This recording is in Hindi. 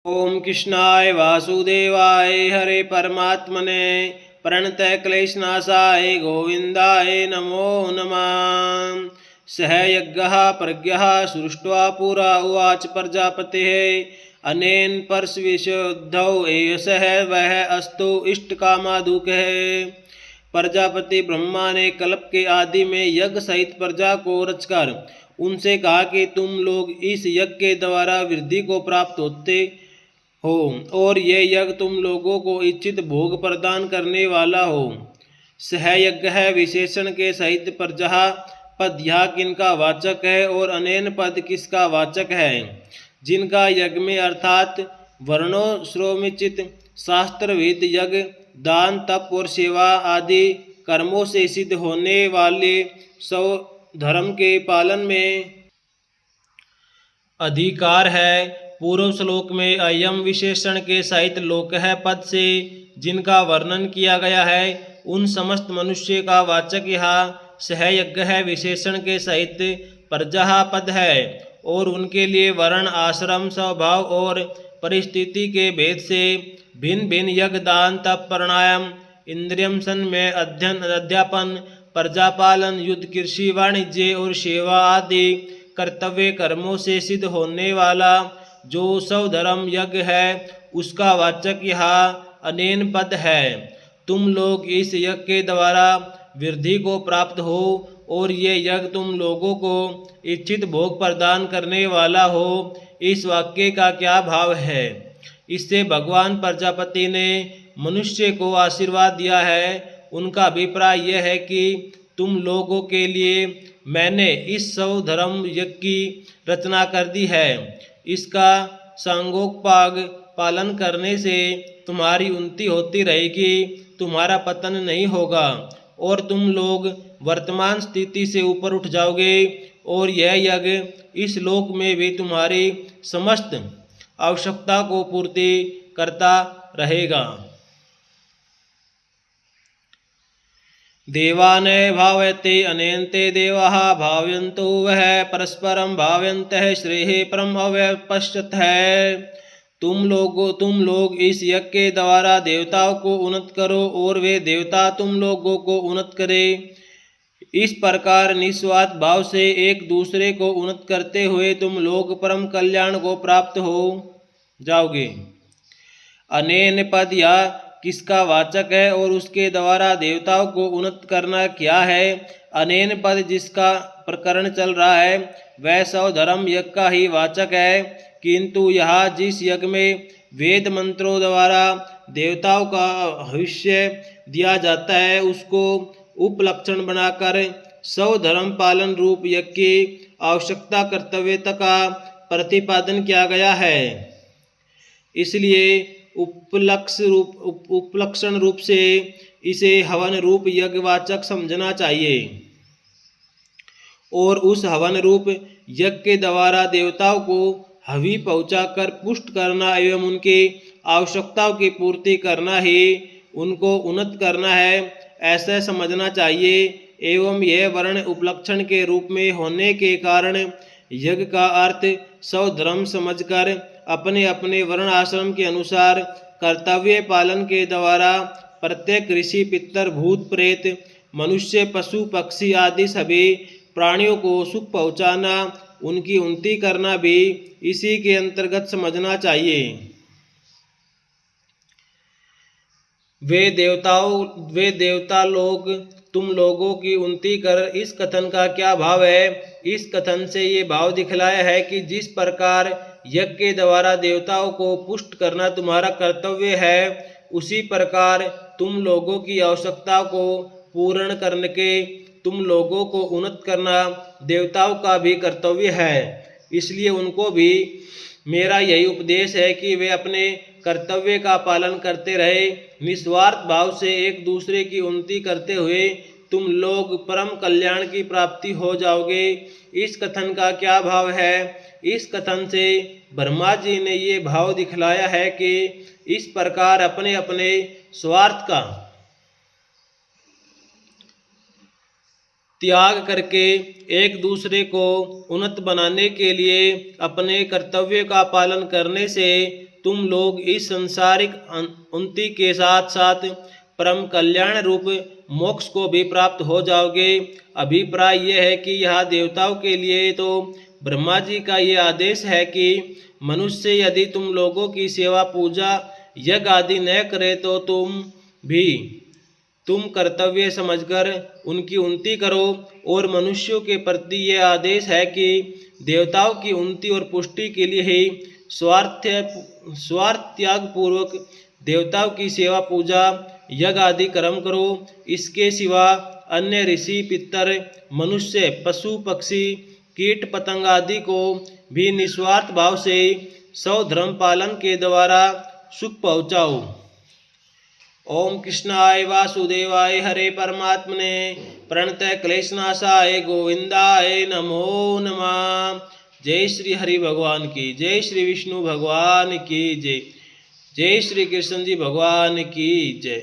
ओम कृष्णाय वासुदेवाय हरे परमात्मने प्रणतः क्लेशनाशाय गोविंदाय नमो नमः। सह यज्ञः प्रज्ञः सृष्ट्वा पुरा उवाच प्रजापतिः अनेन परशविशुद्धौ एषः वः अस्तु इष्टकामादुकः। प्रजापति ब्रह्मा ने कल्प के आदि में यज्ञ सहित प्रजा को रचकर उनसे कहा कि तुम लोग इस यज्ञ के द्वारा वृद्धि को प्राप्त होते हो और ये यज्ञ तुम लोगों को इच्छित भोग प्रदान करने वाला हो। सहयज्ञ है विशेषण के सहित प्रजा पद यह किनका वाचक है और अनेन पद किसका वाचक है। जिनका यज्ञ में अर्थात वर्णों श्रोमिचित शास्त्रविद यज्ञ दान तप और सेवा आदि कर्मों से सिद्ध होने वाले सौ धर्म के पालन में अधिकार है। पूर्व श्लोक में अयम विशेषण के सहित लोक है पद से जिनका वर्णन किया गया है उन समस्त मनुष्य का वाचक यहाँ सहयज्ञ है विशेषण के सहित प्रजा पद है और उनके लिए वर्ण आश्रम स्वभाव और परिस्थिति के भेद से भिन्न भिन्न यज्ञ दान तप प्राणायाम इंद्रियम संयम अध्ययन अध्यापन प्रजापालन युद्ध कृषि वाणिज्य और सेवा आदि कर्तव्य कर्मों से सिद्ध होने वाला जो सौ धर्म यज्ञ है उसका वाचक यहाँ अनेन पद है। तुम लोग इस यज्ञ के द्वारा वृद्धि को प्राप्त हो और ये यज्ञ तुम लोगों को इच्छित भोग प्रदान करने वाला हो। इस वाक्य का क्या भाव है। इससे भगवान प्रजापति ने मनुष्य को आशीर्वाद दिया है। उनका अभिप्राय यह है कि तुम लोगों के लिए मैंने इस सौ धर्म यज्ञ की रचना कर दी है। इसका सांगोपांग पालन करने से तुम्हारी उन्नति होती रहेगी, तुम्हारा पतन नहीं होगा और तुम लोग वर्तमान स्थिति से ऊपर उठ जाओगे और यह यज्ञ इस लोक में भी तुम्हारी समस्त आवश्यकता को पूर्ति करता रहेगा। देवान भावयते अनेन्ते देवाः भावयन्तो वह परस्परम भावयन्तः श्रेय परम अव्यपश्यत है। तुम लोग इस यज्ञ के द्वारा देवताओं को उन्नत करो और वे देवता तुम लोगों को उन्नत करें। इस प्रकार निस्वार्थ भाव से एक दूसरे को उन्नत करते हुए तुम लोग परम कल्याण को प्राप्त हो जाओगे। अनेन पद या किसका वाचक है और उसके द्वारा देवताओं को उन्नत करना क्या है। अनेन पद जिसका प्रकरण चल रहा है वह सौ धर्म यज्ञ का ही वाचक है, किंतु यहाँ जिस यज्ञ में वेद मंत्रों द्वारा देवताओं का भविष्य दिया जाता है उसको उपलक्षण बनाकर सौ धर्म पालन रूप यज्ञ की आवश्यकता कर्तव्यता का प्रतिपादन किया गया है। इसलिए उपलक्षण रूप से इसे हवन रूप यज्ञवाचक समझना चाहिए और उस हवन रूप यज्ञ के द्वारा देवताओं को हवि पहुंचाकर पुष्ट करना एवं उनकी आवश्यकताओं की पूर्ति करना ही उनको उन्नत करना है, ऐसा समझना चाहिए। एवं यह वर्ण उपलक्षण के रूप में होने के कारण यज्ञ का अर्थ सौ धर्म समझकर अपने अपने वर्ण आश्रम के अनुसार कर्तव्य पालन के द्वारा प्रत्येक ऋषि पितर भूत प्रेत मनुष्य पशु पक्षी आदि सभी प्राणियों को सुख पहुँचाना उनकी उन्नति करना भी इसी के अंतर्गत समझना चाहिए। वे देवता लोग तुम लोगों की उन्नति कर। इस कथन का क्या भाव है। इस कथन से ये भाव दिखलाया है कि जिस प्रकार यज्ञ के द्वारा देवताओं को पुष्ट करना तुम्हारा कर्तव्य है उसी प्रकार तुम लोगों की आवश्यकता को पूर्ण करने के तुम लोगों को उन्नत करना देवताओं का भी कर्तव्य है। इसलिए उनको भी मेरा यही उपदेश है कि वे अपने कर्तव्य का पालन करते रहे। निस्वार्थ भाव से एक दूसरे की उन्नति करते हुए तुम लोग परम कल्याण की प्राप्ति हो जाओगे। इस कथन का क्या भाव है। इस कथन से ब्रह्मा जी ने ये भाव दिखलाया है कि इस प्रकार अपने अपने स्वार्थ का त्याग करके एक दूसरे को उन्नत बनाने के लिए अपने कर्तव्य का पालन करने से तुम लोग इस संसारिक उन्नति के साथ साथ परम कल्याण रूप मोक्ष को भी प्राप्त हो जाओगे। अभिप्राय यह है कि यह देवताओं के लिए तो ब्रह्मा जी का ये आदेश है कि मनुष्य यदि तुम लोगों की सेवा पूजा यज्ञ आदि न करे तो तुम कर्तव्य समझकर उनकी उन्नति करो। और मनुष्यों के प्रति यह आदेश है कि देवताओं की उन्नति और पुष्टि के लिए ही स्वार्थ त्याग पूर्वक देवताओं की सेवा पूजा यज्ञ आदि कर्म करो। इसके सिवा अन्य ऋषि पितर मनुष्य पशु पक्षी कीट पतंग आदि को भी निस्वार्थ भाव से स्वधर्म पालन के द्वारा सुख पहुँचाओ। ओम कृष्णाय वासुदेवाय हरे परमात्मने प्रणतः क्लेशनाशाय गोविंदाय नमो नमः। जय श्री हरि भगवान की जय, श्री विष्णु भगवान की जय, जय श्री कृष्ण जी भगवान की जय।